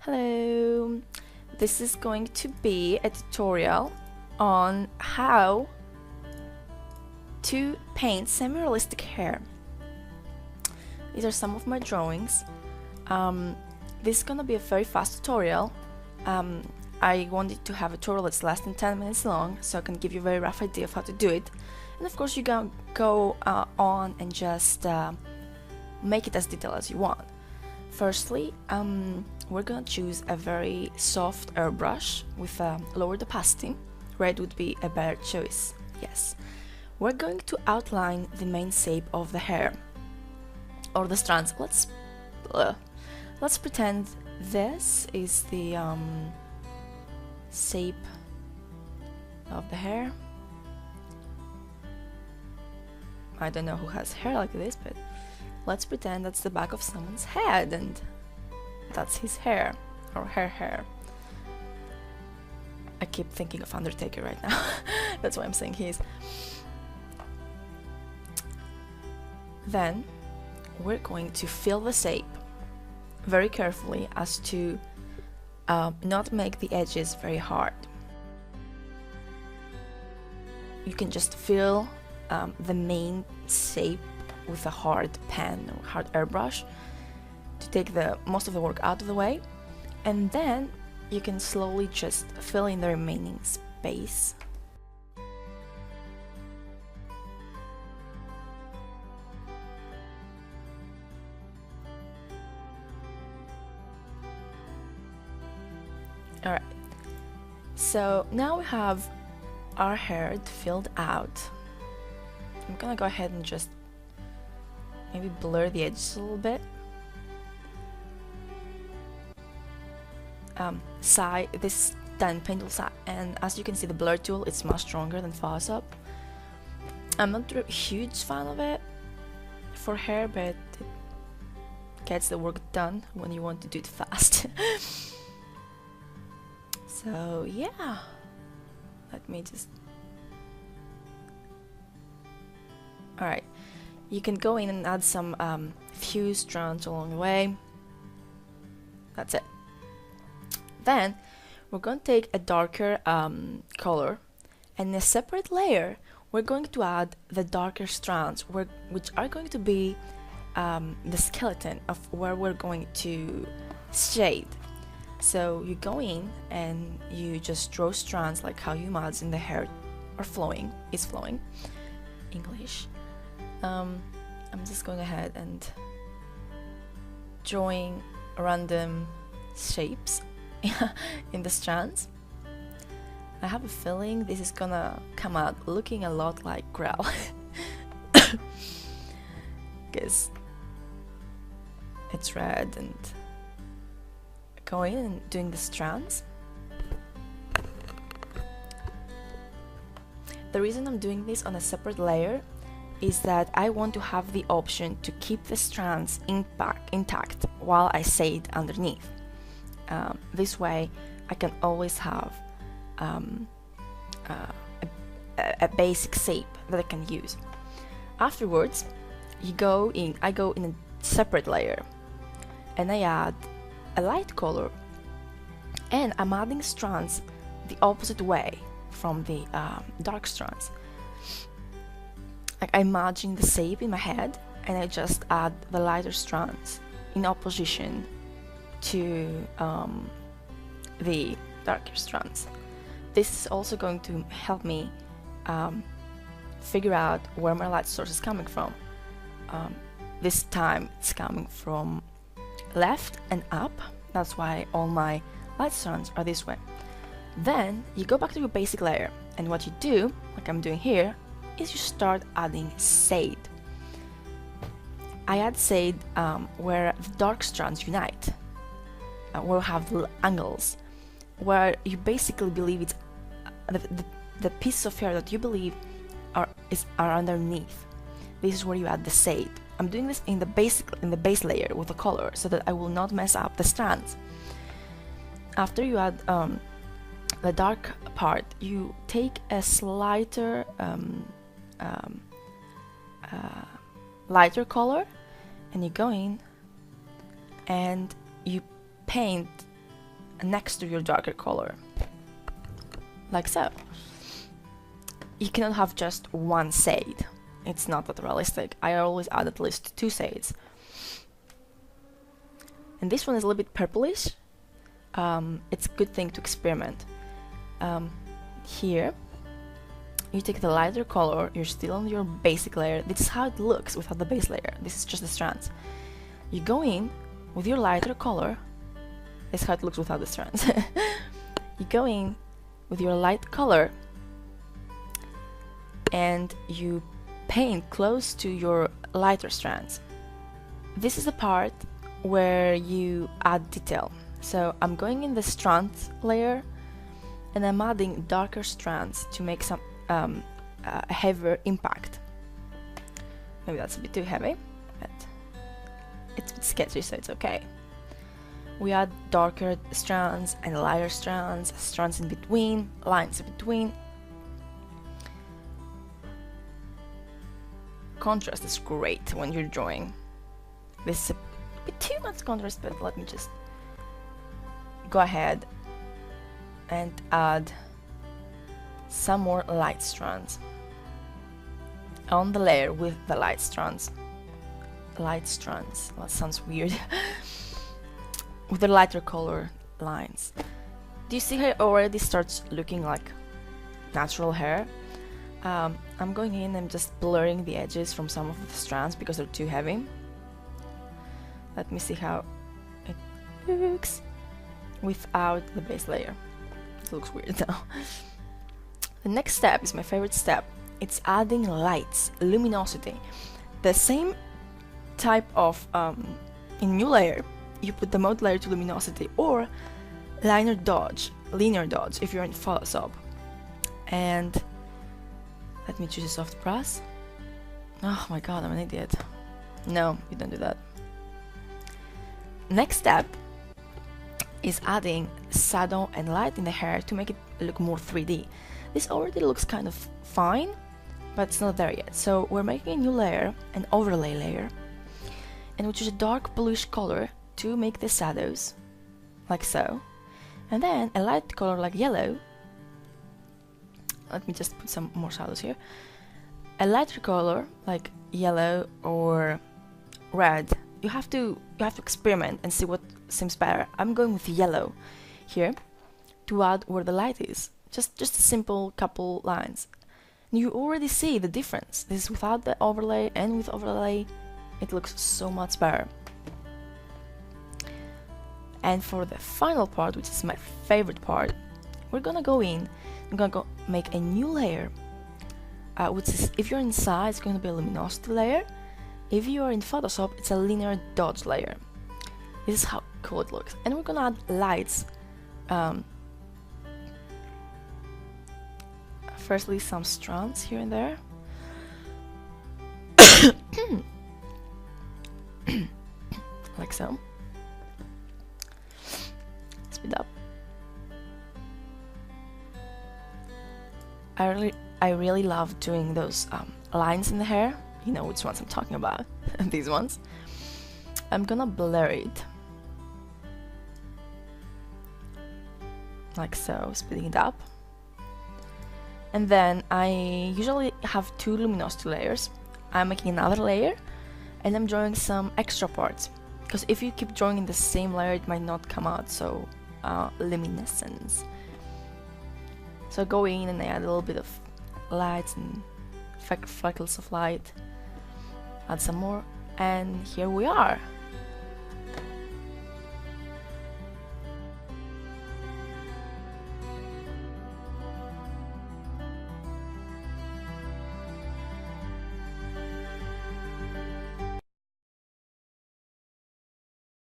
Hello, this is going to be a tutorial on how to paint semi-realistic hair. These are some of my drawings. This is gonna be a very fast tutorial. I wanted to have a tutorial that's less than 10 minutes long, so I can give you a very rough idea of how to do it. And of course you can go on and just make it as detailed as you want. Firstly, we're gonna choose a very soft airbrush with a lowered opacity. Red would be a better choice, yes. We're going to outline the main shape of the hair, or the strands. Let's pretend this is the shape of the hair. I don't know who has hair like this, but let's pretend that's the back of someone's head and that's his hair, or her hair. I keep thinking of Undertaker right now. That's why I'm saying his. Then we're going to fill the shape very carefully as to not make the edges very hard. You can just fill the main shape with a hard pen or hard airbrush to take the most of the work out of the way, and then you can slowly just fill in the remaining space. Alright, so now we have our hair filled out. I'm gonna go ahead and just maybe blur the edges a little bit. This paint tool side, and as you can see, the blur tool is much stronger than Fuzz Up. I'm not a huge fan of it for hair, but it gets the work done when you want to do it fast. So yeah, let me just... Alright, you can go in and add some few strands along the way. That's it. Then we're going to take a darker color, and in a separate layer we're going to add the darker strands, which are going to be the skeleton of where we're going to shade. So you go in and you just draw strands like how you imagine the hair are flowing, is flowing. English. I'm just going ahead and drawing random shapes in the strands. I have a feeling this is gonna come out looking a lot like Grell, because it's red, and going and doing the strands. The reason I'm doing this on a separate layer is that I want to have the option to keep the strands intact while I shade underneath. This way I can always have a basic shape that I can use. Afterwards, I go in a separate layer and I add a light color, and I'm adding strands the opposite way from the dark strands. Like, I imagine the shape in my head and I just add the lighter strands in opposition to the darker strands. This is also going to help me figure out where my light source is coming from. This time it's coming from left and up. That's why all my light strands are this way. Then you go back to your basic layer, and what you do, like I'm doing here, is you start adding shade. I add shade where the dark strands unite, where you have little angles, where you basically believe it's the pieces of hair that you believe are underneath. This is where you add the shade. I'm doing this in the base layer with the color so that I will not mess up the strands. After you add the dark part, you take a lighter color, and you go in and you paint next to your darker color, like so. You cannot have just one shade, it's not that realistic. I always add at least 2 shades. And this one is a little bit purplish. It's a good thing to experiment. Here you take the lighter color, you're still on your basic layer. This is how it looks without the base layer. This is just the strands. You go in with your lighter color. This is how it looks without the strands. You go in with your light color and you paint close to your lighter strands. This is the part where you add detail. So I'm going in the strand layer and I'm adding darker strands to make some a heavier impact. Maybe that's a bit too heavy, but it's a bit sketchy, so it's okay. We add darker strands and lighter strands, strands in between, lines in between. Contrast is great when you're drawing. This is a bit too much contrast, but let me just go ahead and add some more light strands on the layer with the light strands. Light strands, that sounds weird. With the lighter color lines. Do you see how it already starts looking like natural hair? I'm going in and just blurring the edges from some of the strands because they're too heavy. Let me see how it looks without the base layer. It looks weird now. The next step is my favorite step. It's adding lights, luminosity. The same type of in new layer, you put the mode layer to luminosity or linear dodge if you're in Photoshop. And let me choose a soft brush. Oh my god, I'm an idiot. No, you don't do that. Next step is adding shadow and light in the hair to make it look more 3D. This already looks kind of fine, but it's not there yet. So we're making a new layer, an overlay layer, and we choose a dark bluish color to make the shadows, like so. And then a light color like yellow. Let me just put some more shadows here. A lighter color like yellow or red. You have to experiment and see what seems better. I'm going with yellow here to add where the light is. Just a simple couple lines. You already see the difference. This is without the overlay, and with overlay it looks so much better. And for the final part, which is my favorite part, we're gonna go in, I'm gonna go make a new layer, which is, if you're inside, it's going to be a luminosity layer. If you are in Photoshop, it's a linear dodge layer. This is how cool it looks. And we're gonna add lights. Firstly, some strands here and there. Like so. Speed up. I really love doing those lines in the hair. You know which ones I'm talking about. These ones. I'm gonna blur it. Like so, speeding it up. And then I usually have 2 luminosity layers. I'm making another layer and I'm drawing some extra parts. Because if you keep drawing in the same layer, it might not come out so luminescence. So I go in and I add a little bit of lights and freckles of light. Add some more, and here we are.